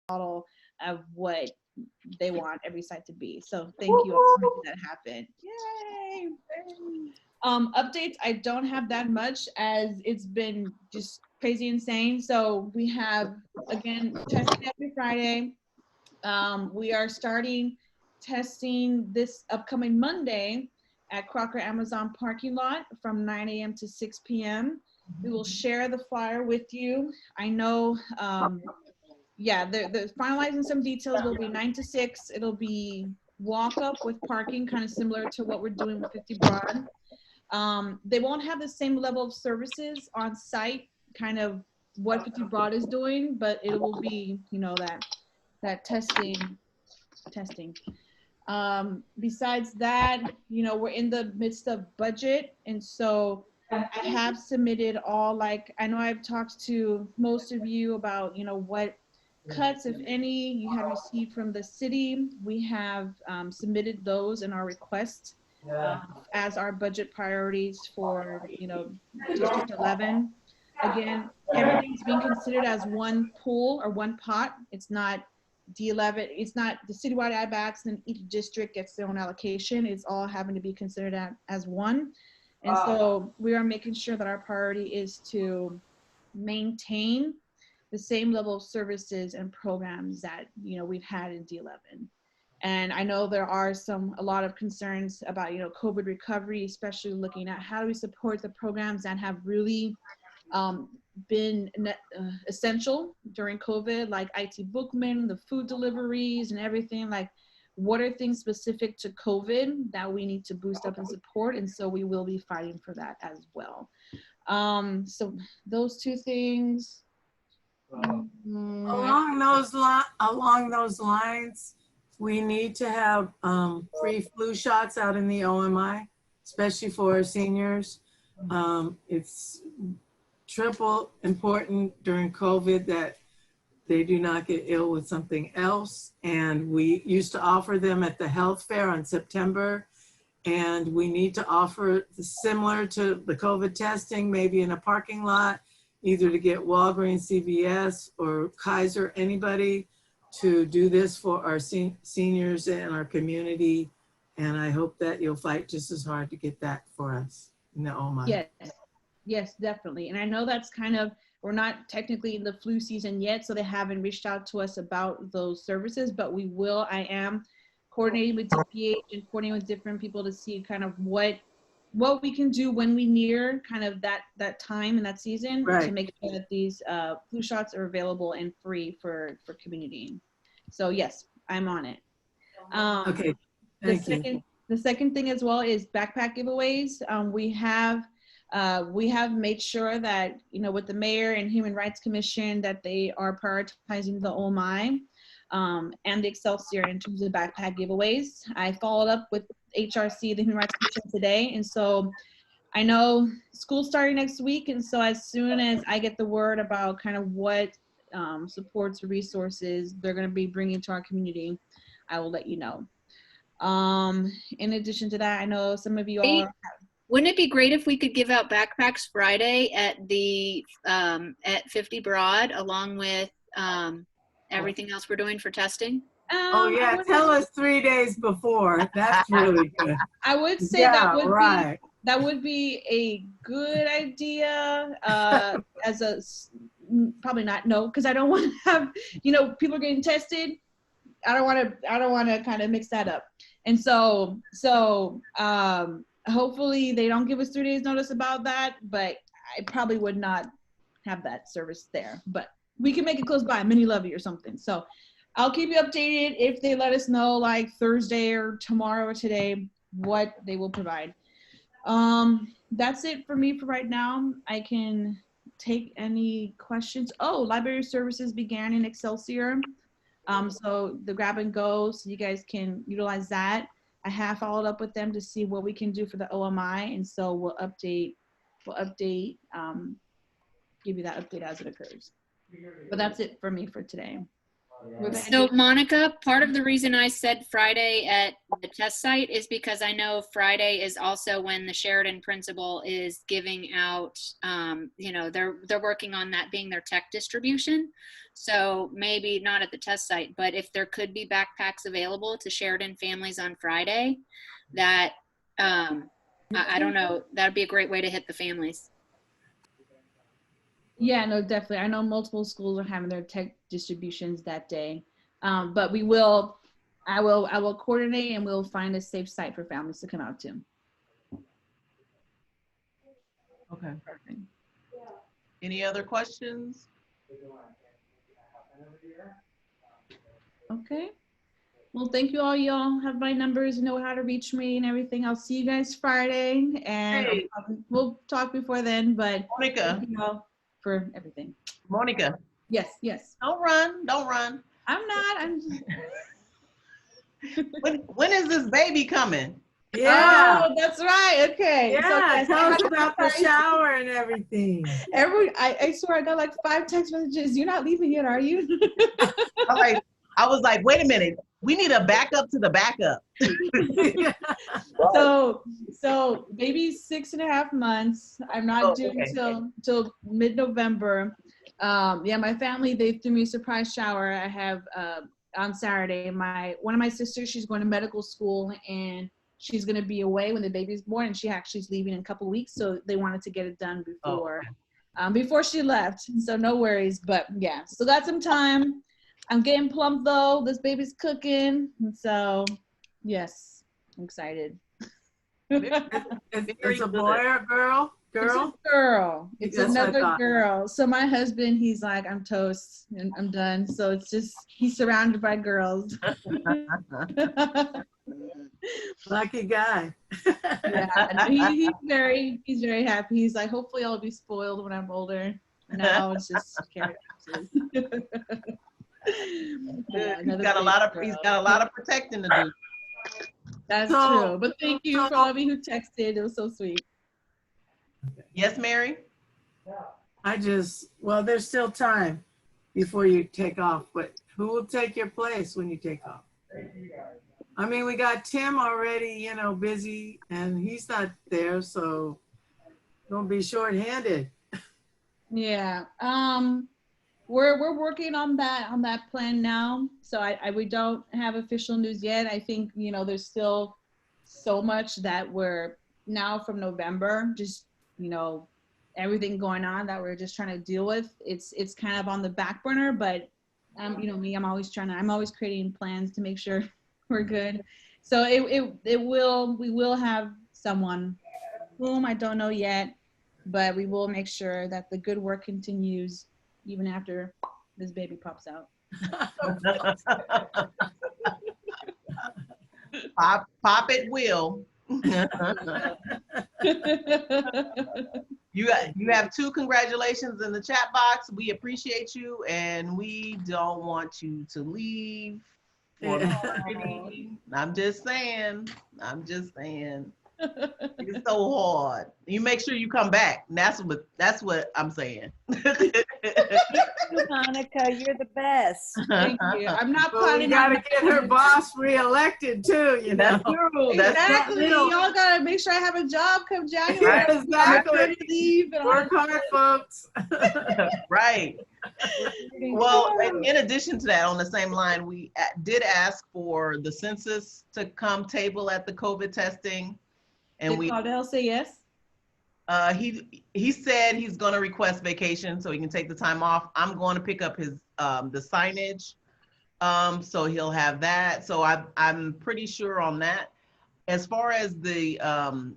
model of what they want every site to be. So thank you all for making that happen. Yay! Updates, I don't have that much as it's been just crazy insane. So we have, again, testing every Friday. We are starting testing this upcoming Monday at Crocker Amazon parking lot from 9 a.m. to 6 p.m. We will share the flyer with you. I know, yeah, they're finalizing some details. Will be 9 to 6. It'll be walk up with parking, kind of similar to what we're doing with 50 Broad. They won't have the same level of services on site, kind of what 50 Broad is doing, but it will be, you know, that testing. Besides that, you know, we're in the midst of budget, and so I have submitted all, like, I know I've talked to most of you about, you know, what cuts, if any, you have received from the city. We have submitted those in our request as our budget priorities for, you know, District 11. Again, everything's being considered as one pool or one pot. It's not D11, it's not the citywide IBACs, and each district gets their own allocation. It's all having to be considered as one. And so we are making sure that our priority is to maintain the same level of services and programs that, you know, we've had in D11. And I know there are a lot of concerns about, you know, COVID recovery, especially looking at how do we support the programs that have really been essential during COVID, like IT Bookman, the food deliveries and everything. Like, what are things specific to COVID that we need to boost up and support? And so we will be fighting for that as well. So those two things. Along those lines, we need to have free flu shots out in the OMI, especially for our seniors. It's triple important during COVID that they do not get ill with something else. And we used to offer them at the health fair on September. And we need to offer similar to the COVID testing, maybe in a parking lot, either to get Walgreens, CVS, or Kaiser, anybody, to do this for our seniors and our community. And I hope that you'll fight just as hard to get that for us in the OMI. Yes, yes, definitely. And I know that's kind of, we're not technically in the flu season yet, so they haven't reached out to us about those services, but we will. I am coordinating with DPH and coordinating with different people to see kind of what we can do when we near kind of that time and that season, right, to make sure that these flu shots are available and free for community. So yes, I'm on it. Okay, thank you. The second thing as well is backpack giveaways. We have made sure that, you know, with the mayor and Human Rights Commission, that they are prioritizing the OMI and the Excelsior in terms of backpack giveaways. I followed up with HRC, the Human Rights Commission, today, and so I know school's starting next week, and so as soon as I get the word about kind of what supports, resources they're going to be bringing to our community, I will let you know. In addition to that, I know some of you all. Wouldn't it be great if we could give out backpacks Friday at the at 50 Broad, along with everything else we're doing for testing? Oh yeah, tell us 3 days before. That's really good. I would say that would be a good idea. As a probably not, no, because I don't want to have, you know, people getting tested. I don't want to kind of mix that up. And so hopefully they don't give us 3 days notice about that, but I probably would not have that service there, but we can make it close by, mini levy or something. So I'll keep you updated if they let us know, like Thursday or tomorrow or today, what they will provide. That's it for me for right now. I can take any questions. Oh, library services began in Excelsior. So the grab and go, so you guys can utilize that. I have followed up with them to see what we can do for the OMI, and so we'll update, give you that update as it occurs. But that's it for me for today. So Monica, part of the reason I said Friday at the test site is because I know Friday is also when the Sheridan principal is giving out, they're working on that being their tech distribution. So maybe not at the test site, but if there could be backpacks available to Sheridan families on Friday, that, I don't know, that'd be a great way to hit the families. Yeah, no, definitely. I know multiple schools are having their tech distributions that day. But I will coordinate and we'll find a safe site for families to come out to. Okay. Perfect. Any other questions? Okay. Well, thank you all. Y'all have my numbers, know how to reach me and everything. I'll see you guys Friday, and Hey. we'll talk before then. But Monica, thank you all for everything. Monica, Yes, yes. don't run. I'm not. I'm just. When is this baby coming? Yeah. Oh, that's right. Okay. Yeah, So, yes, tell us about the shower and everything. I swear I got like 5 text messages. You're not leaving yet, are you? I was like, wait a minute. We need a backup to the backup. So baby's 6.5 months. I'm not due till mid-November. Yeah, my family, they threw me a surprise shower. I have on Saturday, one of my sisters, she's going to medical school and she's going to be away when the baby's born, and she actually is leaving in a couple of weeks. So they wanted to get it done before she left. So no worries, but yeah, still got some time. I'm getting plump though. This baby's cooking. And so yes, I'm excited. It's a boy or a girl? It's a girl. It's That's another girl. So my husband, he's like, I'm toast and I'm done. So it's just, he's surrounded by girls. Lucky guy. Yeah, he's very happy. He's like, hopefully I'll be spoiled when I'm older. Now it's just carrot. Yeah, he's got a lot of protecting to do. That's true. But thank you for all of you who texted. It was so sweet. Yes, Mary? Well, there's still time before you take off, but who will take your place when you take off? I mean, we got Tim already, busy, and he's not there, so don't be short-handed. Yeah. We're working on that plan now. So we don't have official news yet. I think, there's still so much that we're now from November, just, everything going on that we're just trying to deal with. It's kind of on the back burner, but me, I'm always creating plans to make sure we're good. So we will have someone whom I don't know yet, but we will make sure that the good work continues even after this baby pops out. Pop it will. You have 2 congratulations in the chat box. We appreciate you, and we don't want you to leave. I'm just saying. It's so hard. You make sure you come back. And that's what I'm saying. Monica, you're the best. Thank you. I'm not planning. You gotta get her boss reelected too. That's true. Exactly. Y'all gotta make sure I have a job come January. Exactly. Leave and work hard, folks. Right. Well, in addition to that, on the same line, we did ask for the census to come table at the COVID testing. And did Claudel say yes? He said he's going to request vacation so he can take the time off. I'm going to pick up his the signage, so he'll have that. So I'm pretty sure on that. As far as the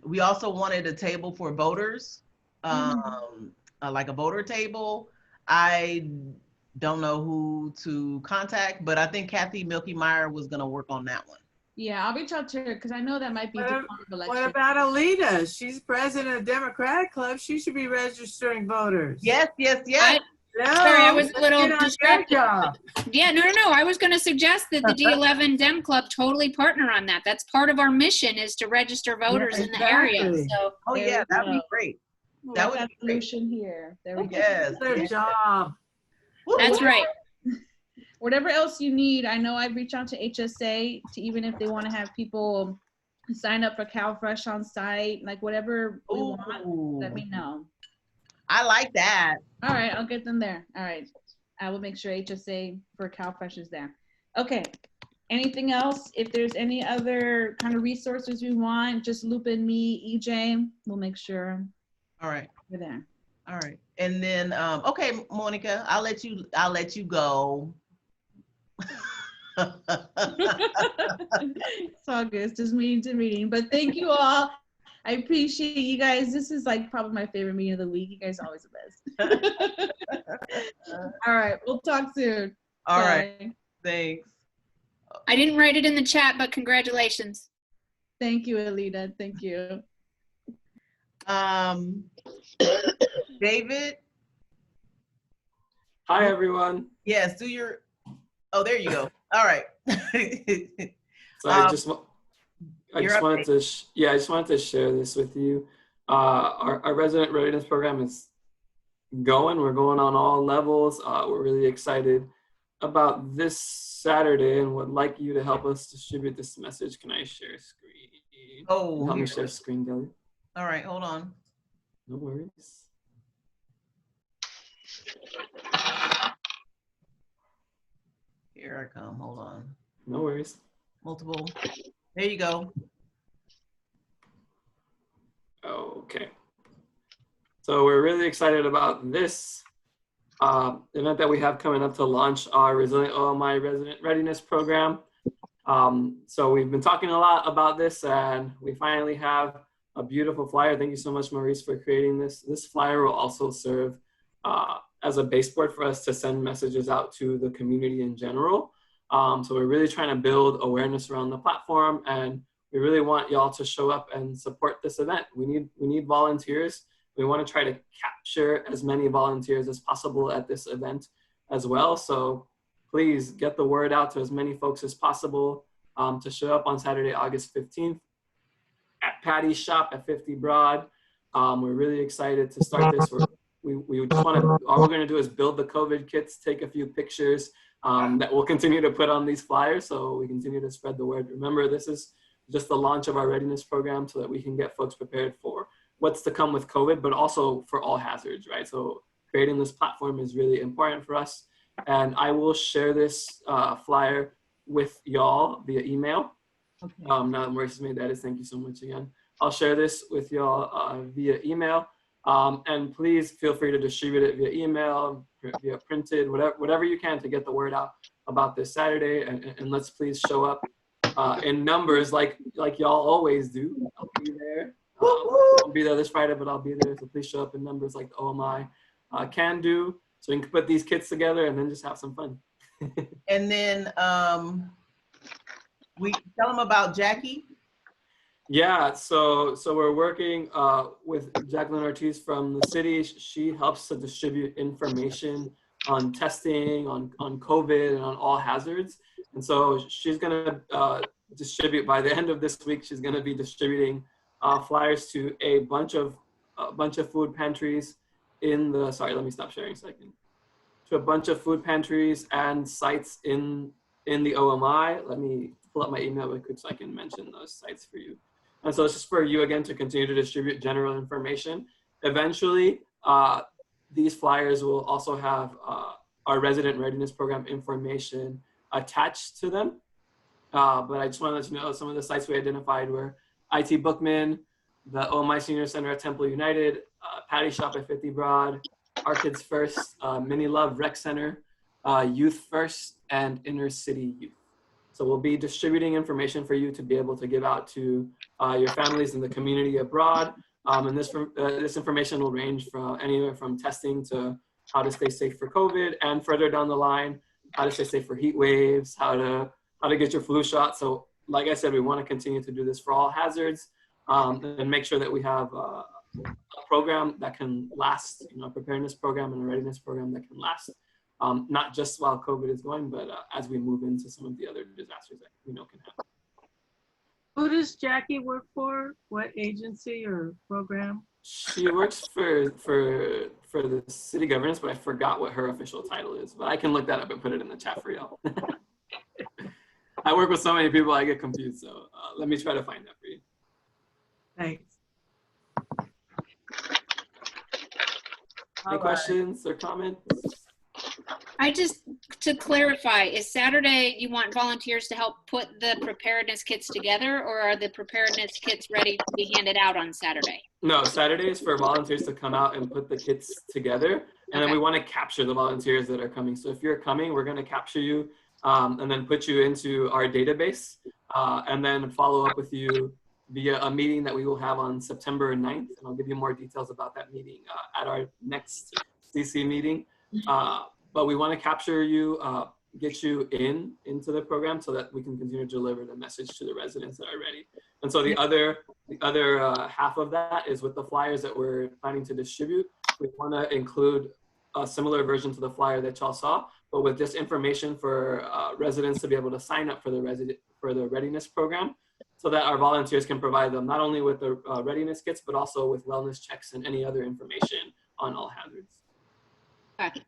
we also wanted a table for voters, like a voter table. I don't know who to contact, but I think Kathy Milky Meyer was going to work on that one. Yeah, I'll reach out to her because I know that might be the election. What about Alita? She's president of the Democratic Club. She should be registering voters. Yes. Sorry, I was a little distracted. Yeah, no. I was going to suggest that the D11 Dem Club totally partner on that. That's part of our mission, is to register voters in the area. So, that'd be great. That would be solution here. There we go. Yes, their job. That's right. whatever else you need. I know I've reached out to HSA to even if they want to have people sign up for CalFresh on site, like whatever we want, let me know. I like that. All right, I'll get them there. All right, I will make sure HSA for CalFresh is there. Okay, anything else? If there's any other kind of resources we want, just loop in me, EJ. We'll make sure. All right. We're there. All right. And then, okay, Monica, I'll let you go. It's all good. It's just meeting to meeting. But thank you all. I appreciate you guys. This is like probably my favorite meeting of the week. You guys are always the best. All right. We'll talk soon. All Bye. right. Thanks. I didn't write it in the chat, but congratulations. Thank you, Alita. Thank you. David? Hi, everyone. Yes, do your, oh, there you go. All right. So I just wanted to share this with you. Our resident readiness program is going. We're going on all levels. We're really excited about this Saturday and would like you to help us distribute this message. Can I share screen? Oh, help me share screen, Kelly. All right, hold on. No worries. Here I come. Hold on. No worries. Multiple. There you go. Okay. So we're really excited about this event that we have coming up to launch our Resilient OMI Resident Readiness Program. So we've been talking a lot about this, and we finally have a beautiful flyer. Thank you so much, Maurice, for creating this. This flyer will also serve as a baseboard for us to send messages out to the community in general. So we're really trying to build awareness around the platform, and we really want y'all to show up and support this event. We need volunteers. We want to try to capture as many volunteers as possible at this event as well. So please get the word out to as many folks as possible to show up on Saturday, August 15th at Patty's shop at 50 Broad. We're really excited to start this. We just want to, all we're going to do is build the COVID kits, take a few pictures that we'll continue to put on these flyers so we continue to spread the word. Remember, this is just the launch of our readiness program so that we can get folks prepared for what's to come with COVID, but also for all hazards, right? So creating this platform is really important for us. And I will share this flyer with y'all via email. Okay. Now that Maurice made the edits, thank you so much again. I'll share this with y'all via email. And please feel free to distribute it via email, via printed, whatever you can to get the word out about this Saturday. And let's please show up in numbers like y'all always do. I'll be there. I'll be there this Friday, but I'll be there. So please show up in numbers like the OMI can do. So we can put these kits together and then just have some fun. And then we tell them about Jackie. Yeah, so we're working with Jacqueline Ortiz from the city. She helps to distribute information on testing, on COVID, and on all hazards. And so she's gonna distribute, by the end of this week, she's gonna be distributing flyers to a bunch of food pantries in the, sorry, let me stop sharing a second. To a bunch of food pantries and sites in the OMI. Let me pull up my email real quick so I can mention those sites for you. And so it's just for you again to continue to distribute general information. Eventually, these flyers will also have our resident readiness program information attached to them. But I just want to let you know some of the sites we identified were IT Bookman, the OMI Senior Center at Temple United, Patty Shop at 50 Broad, Our Kids First, Mini Love Rec Center, Youth First, and Inner City Youth. So we'll be distributing information for you to be able to give out to your families in the community abroad. And this information will range from anywhere from testing to how to stay safe for COVID, and further down the line, how to stay safe for heat waves, how to get your flu shot. So like I said, we want to continue to do this for all hazards and make sure that we have a program that can last, a preparedness program and a readiness program that can last. Not just while COVID is going, but as we move into some of the other disasters that we know can happen. Who does Jackie work for? What agency or program? She works for the city governance, but I forgot what her official title is. But I can look that up and put it in the chat for y'all. I work with so many people, I get confused. So let me try to find that for you. Thanks. Any questions or comments? To clarify, is Saturday you want volunteers to help put the preparedness kits together, or are the preparedness kits ready to be handed out on Saturday? No, Saturday is for volunteers to come out and put the kits together. And then we want to capture the volunteers that are coming. So if you're coming, we're going to capture you and then put you into our database and then follow up with you via a meeting that we will have on September 9th. And I'll give you more details about that meeting at our next CC meeting. But we want to capture you, get you into the program so that we can continue to deliver the message to the residents that are ready. And so the other half of that is with the flyers that we're planning to distribute. We want to include a similar version to the flyer that y'all saw, but with just information for residents to be able to sign up for the readiness program, so that our volunteers can provide them not only with the readiness kits, but also with wellness checks and any other information on all hazards. Okay.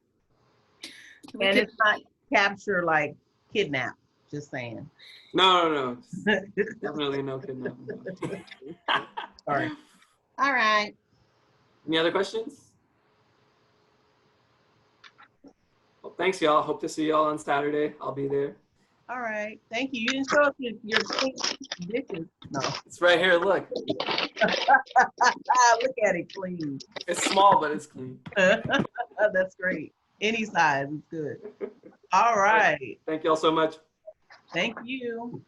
And it's not capture like kidnap, just saying. No. Definitely no kidnapping. Sorry. All right. Any other questions? Well, thanks, y'all. Hope to see y'all on Saturday. I'll be there. All right. Thank you. You didn't show us your dishes. No. It's right here. Look. Look at it clean. It's small, but it's clean. That's great. Any size is good. All right. Thank y'all so much. Thank you.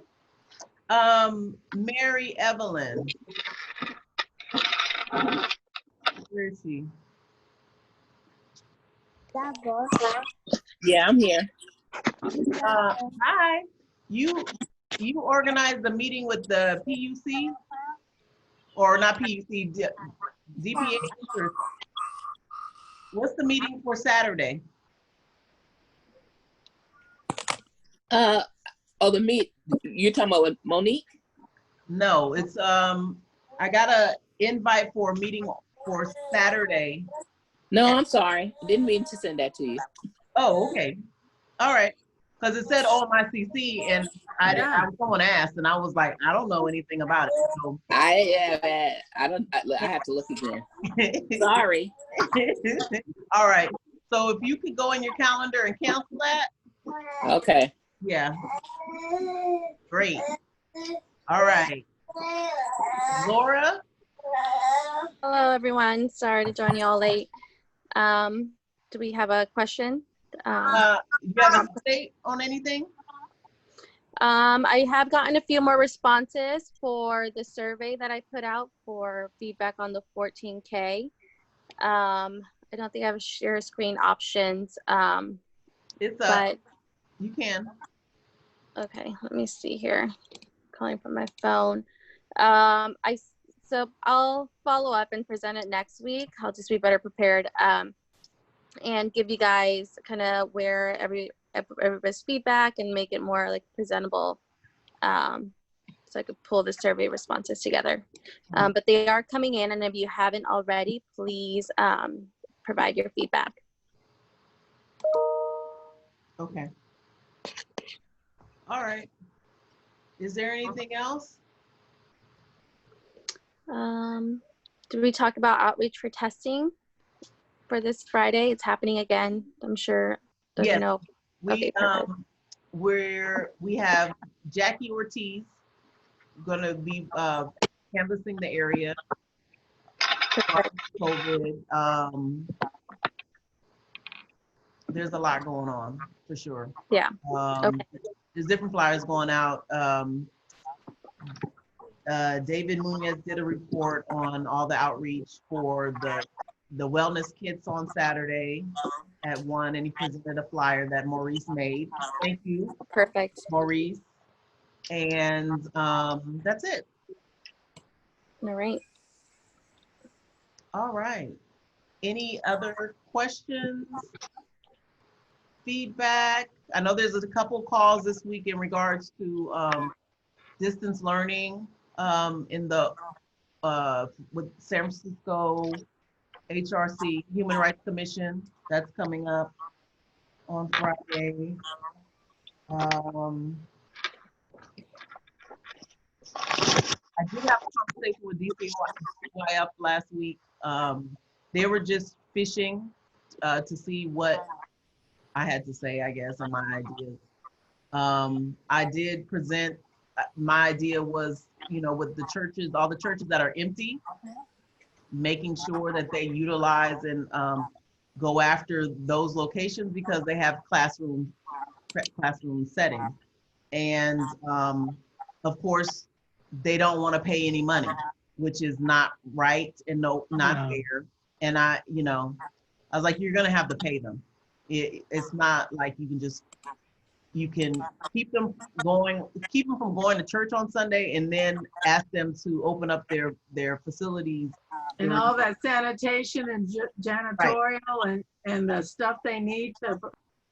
Mary Evelyn. Where is she? Yeah, I'm here. Hi. You organized the meeting with the PUC? Or not PUC, DPH? Or what's the meeting for Saturday? The meet. You're talking about with Monique? No, it's I got a invite for a meeting for Saturday. No, I'm sorry. Didn't mean to send that to you. Oh, okay. All right. Because it said OMI-CC and someone asked and I was like, I don't know anything about it. So. I have to look again. Sorry. All right. So if you could go in your calendar and cancel that. Okay. Yeah. Great. All right. Laura. Hello, everyone. Sorry to join you all late. Do we have a question? You have an update on anything? I have gotten a few more responses for the survey that I put out for feedback on the 14K. I don't think I have share screen options. It's but you can. Okay, let me see here. Calling from my phone. So I'll follow up and present it next week. I'll just be better prepared and give you guys kind of where everybody's feedback and make it more like presentable. So I could pull the survey responses together. But they are coming in, and if you haven't already, please provide your feedback. Okay. All right. Is there anything else? Did we talk about outreach for testing for this Friday? It's happening again. I'm sure. Yes. Know. We Okay, we have Jackie Ortiz gonna be canvassing the area. COVID. There's a lot going on for sure. Yeah. Okay. There's different flyers going out. David Munoz did a report on all the outreach for the wellness kits on Saturday at 1, and he presented a flyer that Maurice made. Thank you. Perfect. Maurice. And that's it. All right. All right. Any other questions? Feedback? I know there's a couple calls this week in regards to distance learning in the with San Francisco HRC, Human Rights Commission. That's coming up on Friday. I did have a conversation with DCYF last week. They were just fishing to see what I had to say, I guess, on my ideas. I did present, my idea was, you know, with the churches, all the churches that are empty, making sure that they utilize and go after those locations because they have classroom settings. And of course, they don't want to pay any money, which is not right and not fair. And I was like, you're gonna have to pay them. It's not like you can keep them from going to church on Sunday and then ask them to open up their facilities. And all that sanitation and janitorial and the stuff they need to,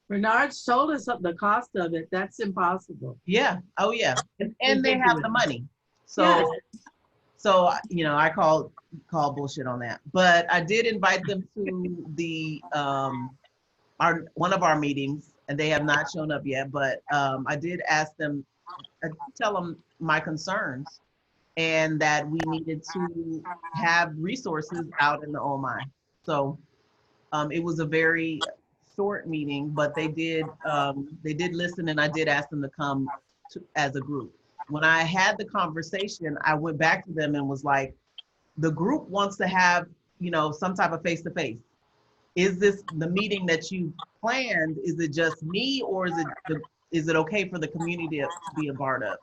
Bernard's told us the cost of it. That's impossible. Yeah. Oh yeah. And they have the money. So, I call bullshit on that. But I did invite them to the one of our meetings, and they have not shown up yet. But I did ask them, tell them my concerns, and that we needed to have resources out in the OMI. So it was a very short meeting, but they did listen, and I did ask them to come as a group. When I had the conversation, I went back to them and was like, the group wants to have, some type of face-to-face. Is this the meeting that you planned? Is it just me, or is it okay for the community to be a part of?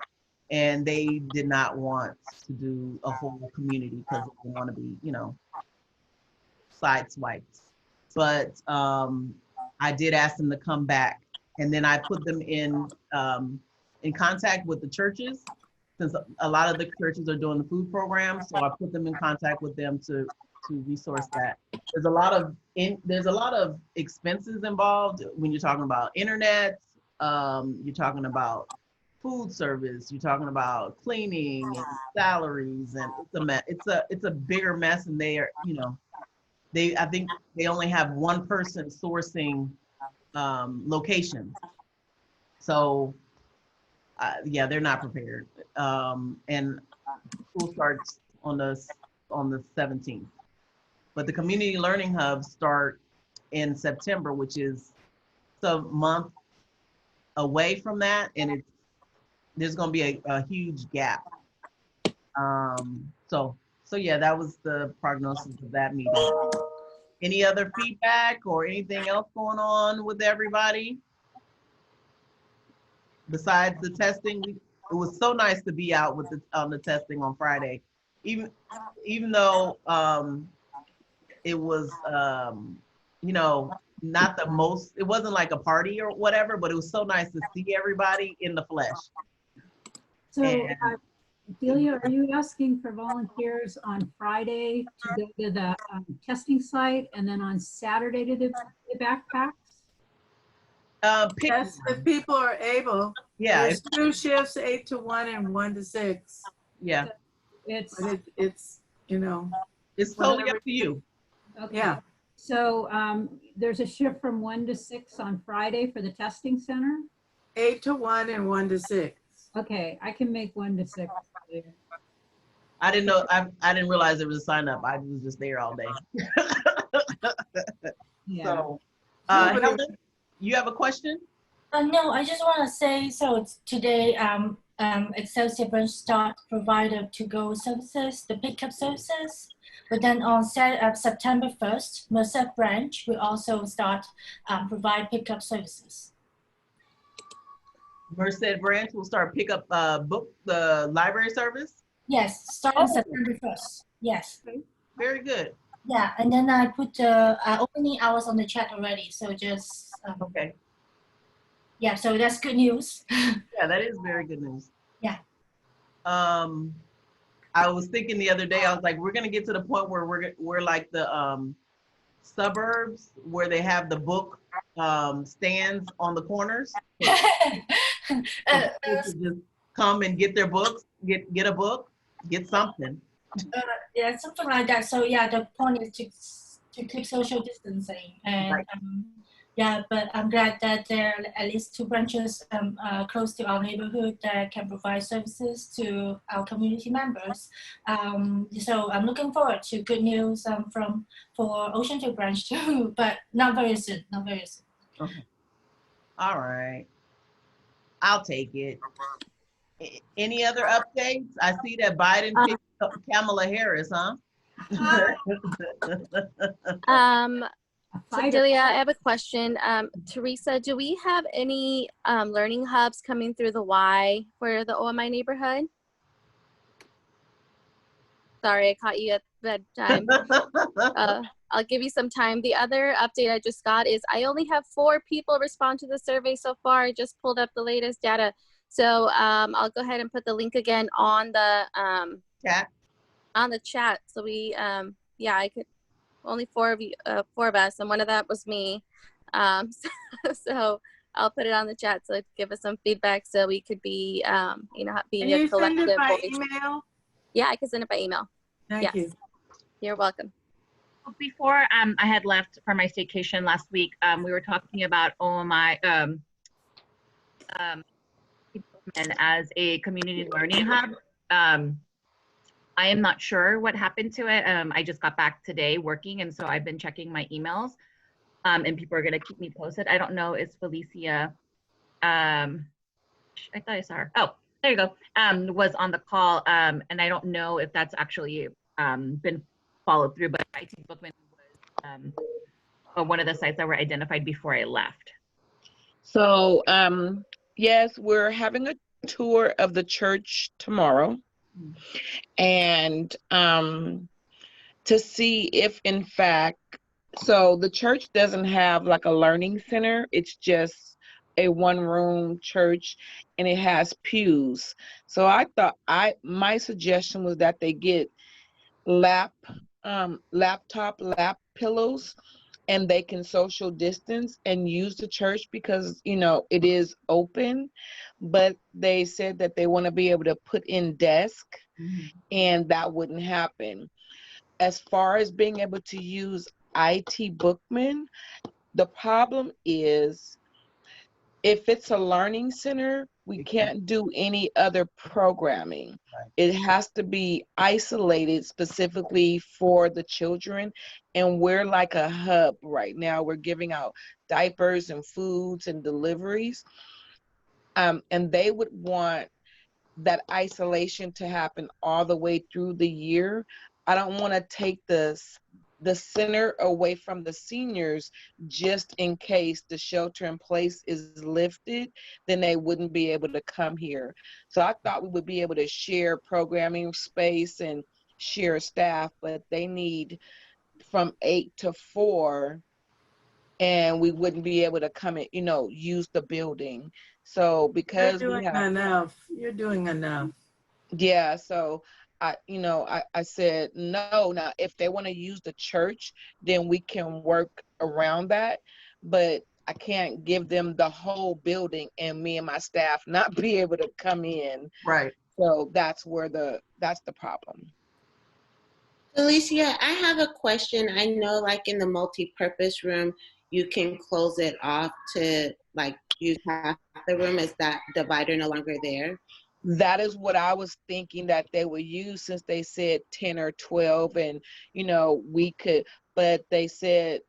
And they did not want to do a whole community because they want to be, sideswiped. But I did ask them to come back, and then I put them in contact with the churches, since a lot of the churches are doing the food program. So I put them in contact with them to resource that. There's a lot of expenses involved when you're talking about internet. You're talking about food service. You're talking about cleaning and salaries, and it's a mess. It's a bigger mess, and they are, I think they only have one person sourcing locations. So yeah, they're not prepared. And school starts on the 17th. But the community learning hubs start in September, which is a month away from that, and there's going to be a huge gap. So yeah, that was the prognosis of that meeting. Any other feedback or anything else going on with everybody? Besides the testing, it was so nice to be out with the testing on Friday, even though it was not the most. It wasn't like a party or whatever, but it was so nice to see everybody in the flesh. So, Delia, are you asking for volunteers on Friday to go to the testing site, and then on Saturday to the backpacks? Yes, if people are able. Yeah. There's 2 shifts, 8 to 1 and 1 to 6. Yeah. It's totally up to you. Okay. Yeah. So there's a shift from 1 to 6 on Friday for the testing center? 8 to 1 and 1 to 6. Okay, I can make 1 to 6. I didn't know. I didn't realize there was a sign up. I was just there all day. Yeah. So, Helen, you have a question? No, I just want to say, so today, Excelsior Branch start provided to-go services, the pickup services. But then on September 1st, Merced Branch will also start provide pickup services. Merced Branch will start pick up the library service? Yes, starting September 1st. Yes. Very good. Yeah, and then I put the opening hours on the chat already. So just okay. Yeah, so that's good news. Yeah, that is very good news. Yeah. I was thinking the other day, I was like, we're gonna get to the point where we're like the suburbs where they have the book stands on the corners. So just come and get their books, get a book, get something. Yeah, something like that. So yeah, the point is to keep social distancing, and Right. yeah, but I'm glad that there are at least 2 branches close to our neighborhood that can provide services to our community members. So I'm looking forward to good news for Ocean View branch too, but not very soon, not very soon. Okay. All right. I'll take it. Any other updates? I see that Biden picked up Kamala Harris, huh? So Delia, I have a question. Teresa, do we have any learning hubs coming through the Y for the OMI neighborhood? Sorry, I caught you at bedtime. I'll give you some time. The other update I just got is I only have 4 people respond to the survey so far. I just pulled up the latest data. So I'll go ahead and put the link again on the chat. On the chat. So we, yeah, I could, only 4 of you, 4 of us, and one of that was me. So I'll put it on the chat so give us some feedback so we could be, you know, being a collective send it by voice. email? Yeah, I can send it by email. Thank you. You're welcome. Before I had left for my staycation last week, we were talking about OMI as a community learning hub. I am not sure what happened to it. I just got back today working, and so I've been checking my emails, and people are gonna keep me posted. I don't know, is Felicia, I thought I saw her. Oh, there you go, was on the call, and I don't know if that's actually been followed through, but IT Bookman was one of the sites that were identified before I left. So yes, we're having a tour of the church tomorrow, and to see if in fact, so the church doesn't have like a learning center, it's just a 1-room church, and it has pews. So I thought my suggestion was that they get lap pillows, and they can social distance and use the church because, you know, it is open. But they said that they want to be able to put in desk, and that wouldn't happen. As far as being able to use IT Bookman, the problem is if it's a learning center, we can't do any other programming. It has to be isolated specifically for the children. And we're like a hub right now. We're giving out diapers and foods and deliveries. And they would want that isolation to happen all the way through the year. I don't want to take the center away from the seniors just in case the shelter in place is lifted, then they wouldn't be able to come here. So I thought we would be able to share programming space and share staff, but they need from 8 to 4, and we wouldn't be able to come and, you know, use the building. So because You're doing enough. You're doing enough. Yeah, so I said no. Now, if they want to use the church, then we can work around that. But I can't give them the whole building and me and my staff not be able to come in. Right. So that's the problem. Alicia, I have a question. I know like in the multi-purpose room, you can close it off to like use half the room. Is that divider no longer there? That is what I was thinking that they would use, since they said 10 or 12, and you know, we could, but they said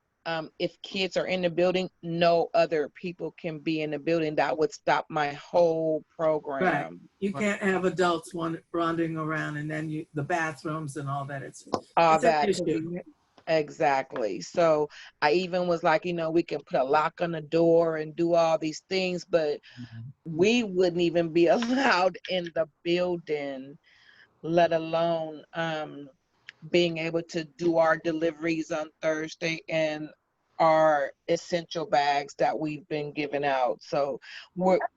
if kids are in the building, no other people can be in the building. That would stop my whole program. Right. You can't have adults wandering around, and then the bathrooms and all that. It's that an issue. Exactly. So I even was like, you know, we can put a lock on the door and do all these things, but we wouldn't even be allowed in the building, let alone being able to do our deliveries on Thursday and our essential bags that we've been giving out. So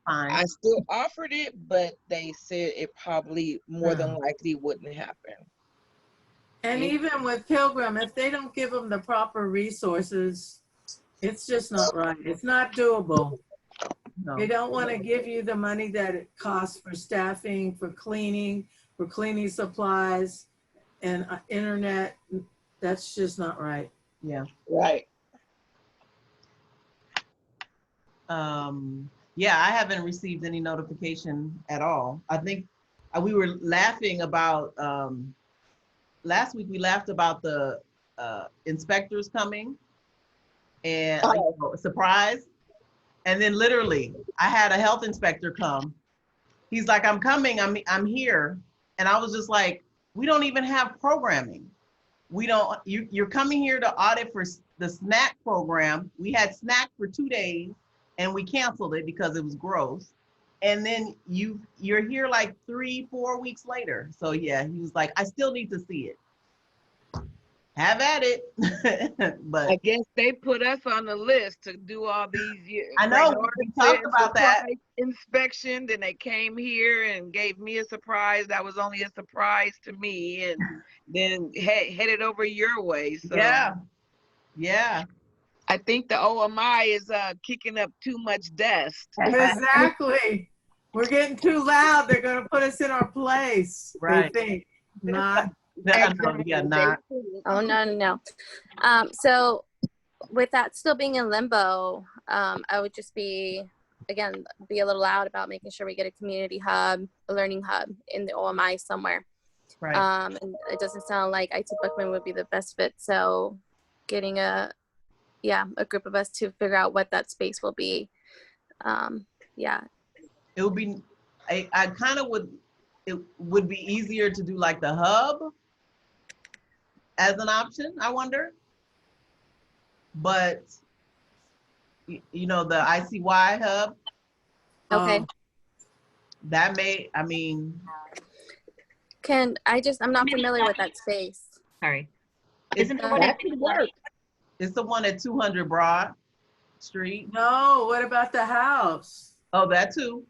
I still offered it, but they said it probably more than likely wouldn't happen. And even with Pilgrim, if they don't give them the proper resources, it's just not right. It's not doable. No. They don't want to give you the money that it costs for staffing, for cleaning supplies, and internet. That's just not right. Yeah. Right. Yeah, I haven't received any notification at all. I think we were laughing about, last week we laughed about the inspectors coming and surprise. And then literally I had a health inspector come. He's like, I'm coming, I'm here. And I was just like, we don't even have programming. We don't, you're coming here to audit for the snack program. We had snack for 2 days and we canceled it because it was gross. And then you're here like 3-4 weeks later. So yeah, he was like, I still need to see it. Have at it. But I guess they put us on the list to do all these years. I know, we talked about that. Inspection, then they came here and gave me a surprise. That was only a surprise to me, and then headed over your way. So yeah. Yeah. I think the OMI is kicking up too much dust. Exactly. We're getting too loud. They're going to put us in our place. Right. They think. Not. Yeah, not. Oh, no. So with that still being in limbo, I would just be a little loud about making sure we get a community hub, a learning hub in the OMI somewhere. Right. And it doesn't sound like IT Bookman would be the best fit. So getting a group of us to figure out what that space will be. Yeah. It would be, I kind of would, it would be easier to do like the hub as an option, I wonder. But, you know, the ICY hub. Okay. That may, I mean. I'm not familiar with that space. Sorry. Isn't the one that could work? It's the one at 200 Broad Street. No, what about the house? Oh, that too.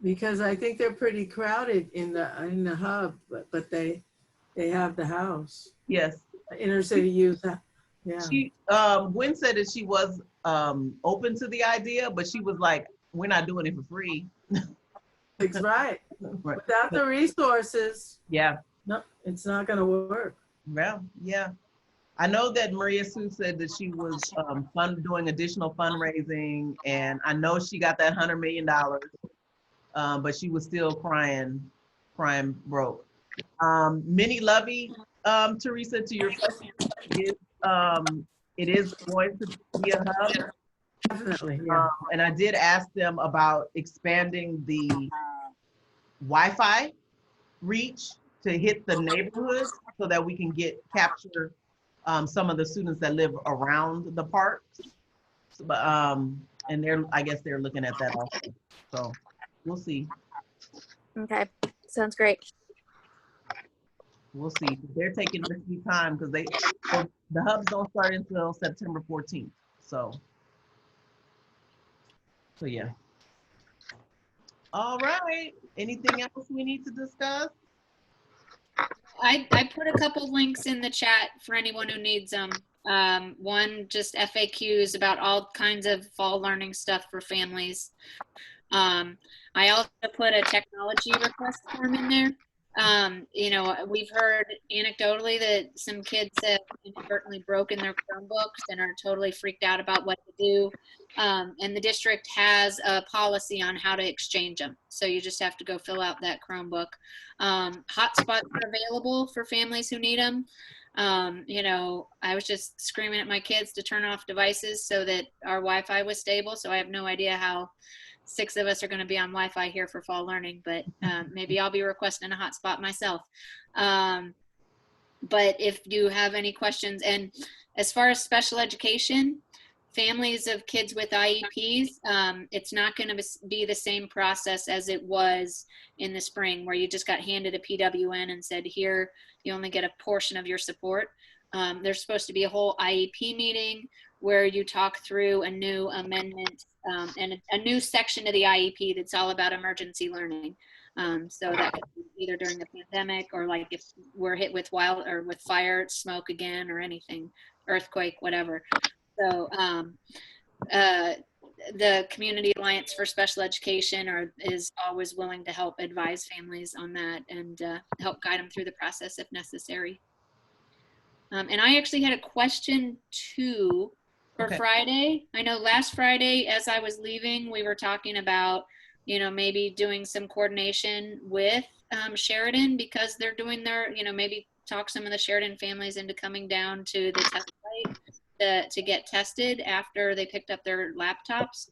Because I think they're pretty crowded in the hub, but they have the house. Yes. Inner city youth. Yeah. She Gwen said that she was open to the idea, but she was like, we're not doing it for free. That's right. Without the resources. Yeah. No, it's not gonna work. Yeah. I know that Maria Sue said that she was doing additional fundraising, and I know she got that $100 million, but she was still crying broke. Minnie Lovey, Teresa, to your question, it is going to be a hub. Definitely. Yeah. And I did ask them about expanding the Wi-Fi reach to hit the neighborhoods so that we can capture some of the students that live around the parks. But and I guess they're looking at that also. So we'll see. Okay, sounds great. We'll see. They're taking their sweet time because the hubs don't start until September 14th. So yeah. All right. Anything else we need to discuss? I put a couple links in the chat for anyone who needs them. One, just FAQs about all kinds of fall learning stuff for families. I also put a technology request form in there. You know, we've heard anecdotally that some kids have inadvertently broken their Chromebooks and are totally freaked out about what to do. And the district has a policy on how to exchange them. So you just have to go fill out that Chromebook. Hotspots are available for families who need them. You know, I was just screaming at my kids to turn off devices so that our Wi-Fi was stable. So I have no idea how 6 of us are going to be on Wi-Fi here for fall learning, but maybe I'll be requesting a hotspot myself. But if you have any questions, and as far as special education, families of kids with IEPs, it's not going to be the same process as it was in the spring where you just got handed a PWN and said, here, you only get a portion of your support. There's supposed to be a whole IEP meeting where you talk through a new amendment and a new section of the IEP that's all about emergency learning. So that could be either during the pandemic or like if we're hit with with fire, smoke again or anything, earthquake, whatever. So the Community Alliance for Special Education is always willing to help advise families on that and help guide them through the process if necessary. And I actually had a question too for Friday. I know last Friday as I was leaving, we were talking about, maybe doing some coordination with Sheridan because they're doing their, maybe talk some of the Sheridan families into coming down to the test site to get tested after they picked up their laptops.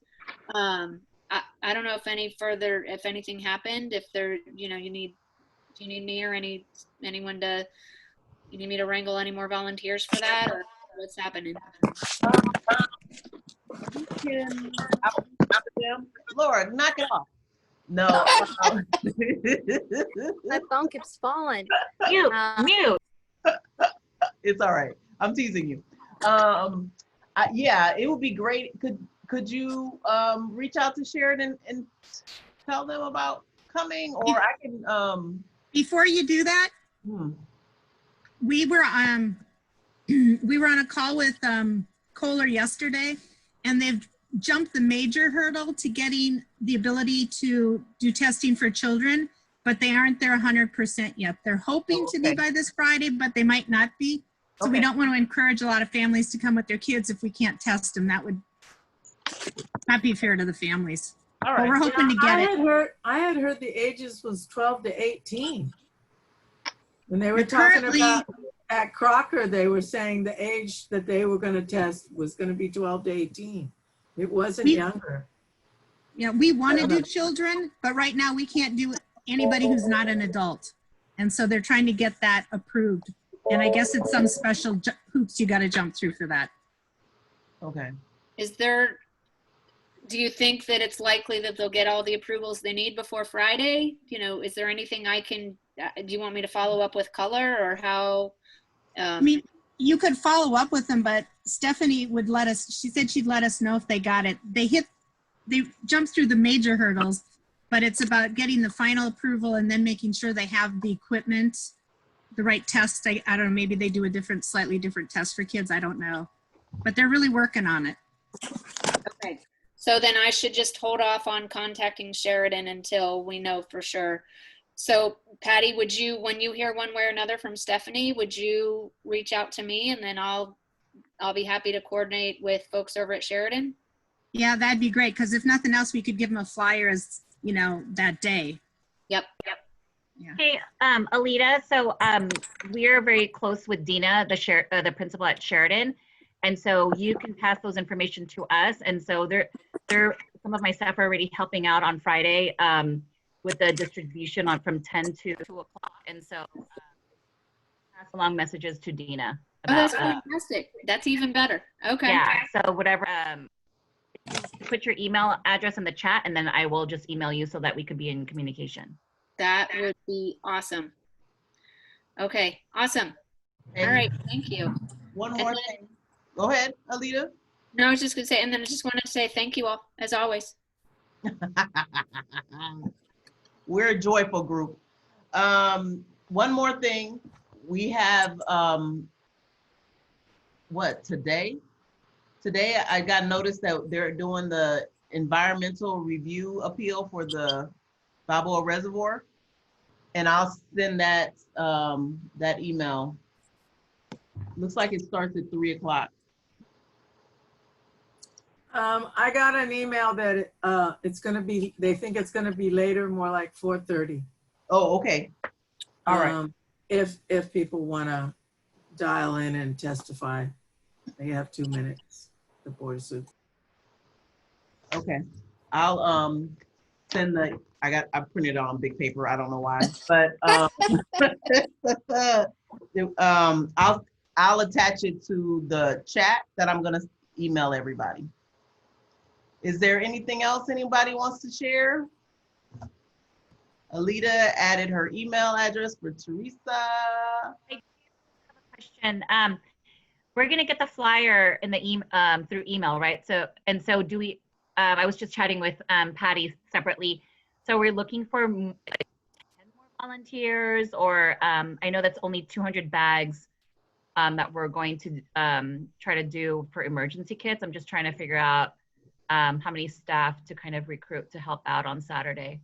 I don't know if if anything happened, if there, do you need me or anyone to, you need me to wrangle any more volunteers for that, or what's happening? Laura, knock it off. No. My phone keeps falling. Mute. It's all right. I'm teasing you. Yeah, it would be great. Could you reach out to Sheridan and tell them about coming, or I can. Before you do that, we were on a call with Kohler yesterday, and they've jumped the major hurdle to getting the ability to do testing for children, but they aren't there 100% yet. They're hoping to be by this Friday, but they might not be. So we don't want to encourage a lot of families to come with their kids if we can't test them. That would not be fair to the families. All right. But we're hoping to get it. I had heard the ages was 12 to 18. When they were talking about at Crocker, they were saying the age that they were going to test was going to be 12 to 18. It wasn't younger. Yeah, we want to do children, but right now we can't do anybody who's not an adult. And so they're trying to get that approved. And I guess it's some special hoops you got to jump through for that. Okay. Do you think that it's likely that they'll get all the approvals they need before Friday? Is there anything do you want me to follow up with Color, or how? I mean, you could follow up with them, but Stephanie would she said she'd let us know if they got it. They jumped through the major hurdles, but it's about getting the final approval and then making sure they have the equipment, the right test. I don't know, maybe they do a slightly different test for kids. I don't know, but they're really working on it. Okay. So then I should just hold off on contacting Sheridan until we know for sure. So Patty, when you hear one way or another from Stephanie, would you reach out to me, and then I'll be happy to coordinate with folks over at Sheridan? Yeah, that'd be great. Because if nothing else, we could give them a flyer as, that day. Yep. Yeah. Hey, Alita. So we're very close with Dina, the principal at Sheridan. And so you can pass those information to us. And so some of my staff are already helping out on Friday with the distribution from 10 to 2 o'clock. And so pass along messages to Dina. Oh, that's fantastic. That's even better. Okay. Yeah. So whatever, put your email address in the chat, and then I will just email you so that we could be in communication. That would be awesome. Okay. Awesome. All right. Thank you. One more thing. Go ahead, Alita. No, I was just going to say, and then I just wanted to say thank you all, as always. We're a joyful group. One more thing. We have, today? Today, I got notice that they're doing the environmental review appeal for the Balboa Reservoir. And I'll send that email. Looks like it starts at 3 o'clock. I got an email that they think it's going to be later, more like 4:30. Oh, okay. All right. If people want to dial in and testify, they have 2 minutes. The Board of Supervisors. Okay. I'll send I printed it on big paper. I don't know why, but I'll attach it to the chat that I'm gonna email everybody. Is there anything else anybody wants to share? Alita added her email address for Teresa. I have a question. We're gonna get the flyer in the through email, right? So do we? I was just chatting with Patty separately. So we're looking for 10 more volunteers, or I know that's only 200 bags that we're going to try to do for emergency kits. I'm just trying to figure out how many staff to kind of recruit to help out on Saturday?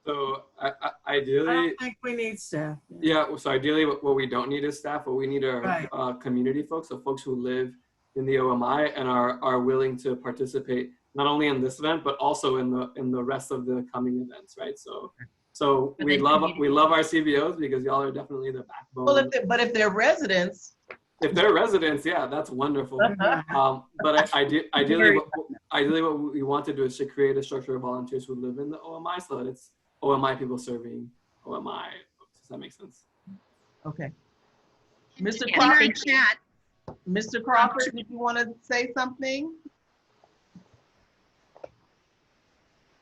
So I ideally, don't think we need staff. yeah. So ideally, what we don't need is staff. What we need are community folks, so folks who live in the OMI and are willing to participate not only in this event but also in the rest of the coming events, right? So we love our CBOs because y'all are definitely the backbone. Well, if they're residents. If they're residents, yeah, that's wonderful. But ideally, what we want to do is to create a structure of volunteers who live in the OMI, so that it's OMI people serving OMI. Does that make sense? Okay. Mr. In our Crawford, chat, Mr. Crawford, if you want to say something.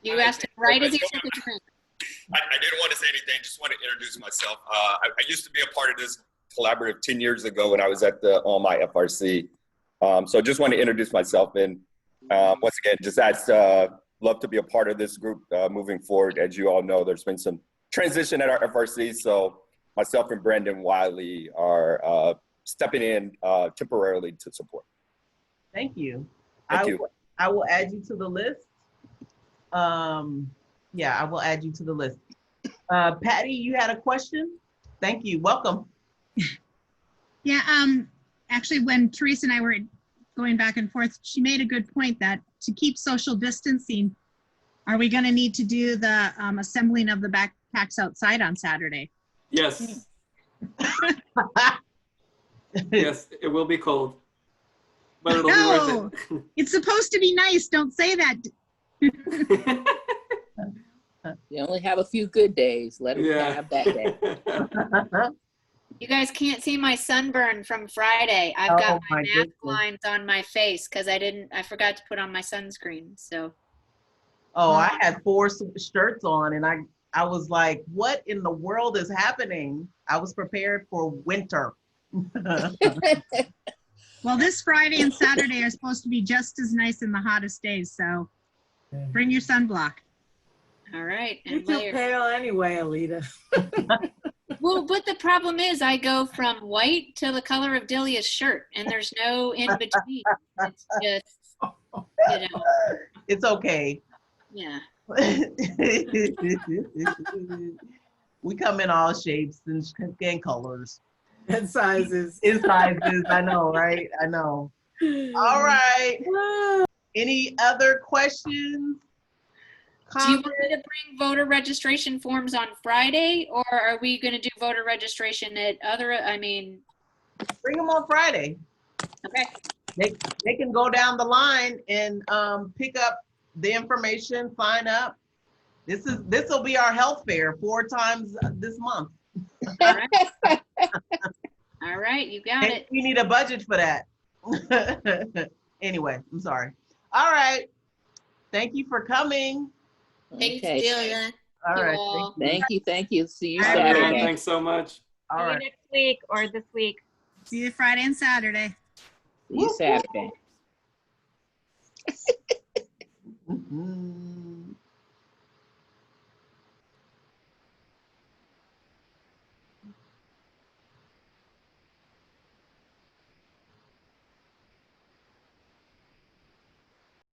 You asked him right as he shook his hand. I didn't want to say anything, just want to introduce myself. I used to be a part of this collaborative 10 years ago when I was at the OMI FRC. So just want to introduce myself, and once again, just love to be a part of this group moving forward. As you all know, there's been some transition at our FRC, so myself and Brandon Wiley are stepping in temporarily to support. Thank you. Thank you. I will add you to the list. Yeah, I will add you to the list. Patty, you had a question? Thank you. Welcome. yeah, actually, when Teresa and I were going back and forth, she made a good point that to keep social distancing, are we going to need to do the assembling of the backpacks outside on Saturday? Yes. Yes, it will be cold, but it'll be worth it. It's supposed to be nice. Don't say that. You only have a few good days. Let them have that day. You guys can't see my sunburn from Friday. I've got my mask lines on my face because I forgot to put on my sunscreen. So. Oh, I had 4 shirts on, and I was like, what in the world is happening? I was prepared for winter. Well, this Friday and Saturday are supposed to be just as nice in the hottest days, so bring your sunblock. All right. You're too pale anyway, Alita. Well, but the problem is I go from white to the color of Delia's shirt, and there's no in between. It's just, you know. It's okay. Yeah. We come in all shapes and colors. And sizes. In sizes, I know, right? I know. All right. Any other questions? Do you want me to bring voter registration forms on Friday, or are we going to do voter registration at bring them on Friday. Okay. They can go down the line and pick up the information, sign up. This will be our health fair 4 times this month. All right. All right, you got it. We need a budget for that. Anyway, I'm sorry. All right. Thank you for coming. Thanks, Delia. All right. Thank you. See you Saturday. Saturday. Thanks so much. See you next week or this week. See you Friday and Saturday. See you Saturday.